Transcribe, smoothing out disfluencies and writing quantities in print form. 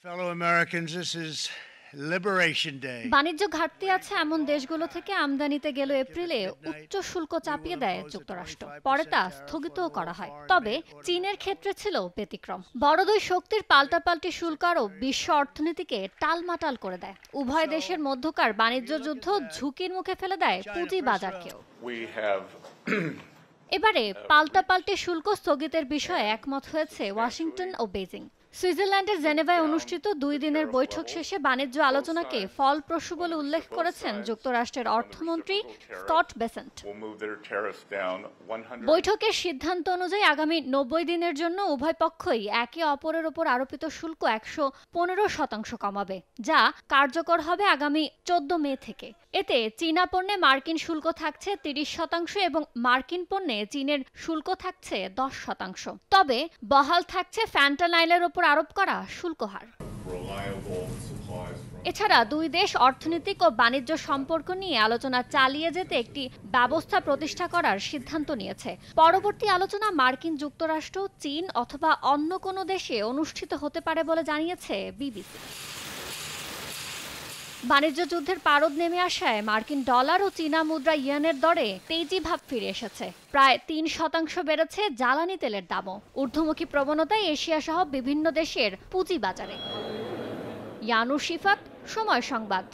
Fellow Americans, this is Liberation Day. বাণিজ্য ঘাটতি আছে এমন দেশগুলো থেকে আমদানিতে গেল এপ্রিলে উচ্চ শুল্ক চাপিয়ে দেয় যুক্তরাষ্ট্র। পরে তা স্থগিতও করা হয়। তবে চীনের ক্ষেত্রে ছিল ব্যতিক্রম। বড় দুই শক্তির পাল্টাপাল্টি শুল্ক আরও বিশ্ব অর্থনীতিকে টালমাটাল করে দেয়। উভয় দেশের মধ্যকার বাণিজ্য যুদ্ধ ঝুঁকির মুখে ফেলে দেয় পুঁজি বাজারকেও। এবারে পাল্টাপাল্টি শুল্ক স্থগিতের বিষয়ে একমত হয়েছে ওয়াশিংটন ও বেজিং। সুইজারল্যান্ডের জেনেভায় অনুষ্ঠিত 2 দিনের বৈঠক শেষে বাণিজ্য আলোচনাকে ফলপ্রসূ বলে উল্লেখ করেছেন যুক্তরাষ্ট্রের অর্থমন্ত্রী স্কট বেসেন্ট। বৈঠকের সিদ্ধান্ত অনুযায়ী আগামী 90 দিনের জন্য উভয় পক্ষই একে অপরের ওপর আরোপিত শুল্ক 115% কমাবে, যা কার্যকর হবে আগামী 14 মে থেকে। এতে চীনা পণ্যে মার্কিন শুল্ক থাকছে 30% এবং মার্কিন পণ্যে চীনের শুল্ক থাকছে 10%। তবে বহাল থাকছে ফ্যান্টানাইলের ওপর আরোপ করা শুল্ক হার। এছাড়া দুই দেশ অর্থনৈতিক ও বাণিজ্য সম্পর্ক নিয়ে আলোচনা চালিয়ে যেতে একটি ব্যবস্থা প্রতিষ্ঠা করার সিদ্ধান্ত নিয়েছে। পরবর্তী আলোচনা মার্কিন যুক্তরাষ্ট্র, চীন অথবা অন্য কোনো দেশে অনুষ্ঠিত হতে পারে বলে জানিয়েছে বিবিসি। বাণিজ্য যুদ্ধের পারদ নেমে আসায় মার্কিন ডলার ও চীনা মুদ্রা ইয়েনের দরে তেজি ভাব ফিরে এসেছে। প্রায় 3% বেড়েছে জ্বালানি তেলের দামও। ঊর্ধ্বমুখী প্রবণতায় এশিয়া সহ বিভিন্ন দেশের পুঁজি বাজারে। ইয়ানুর শিফাত, সময় সংবাদ।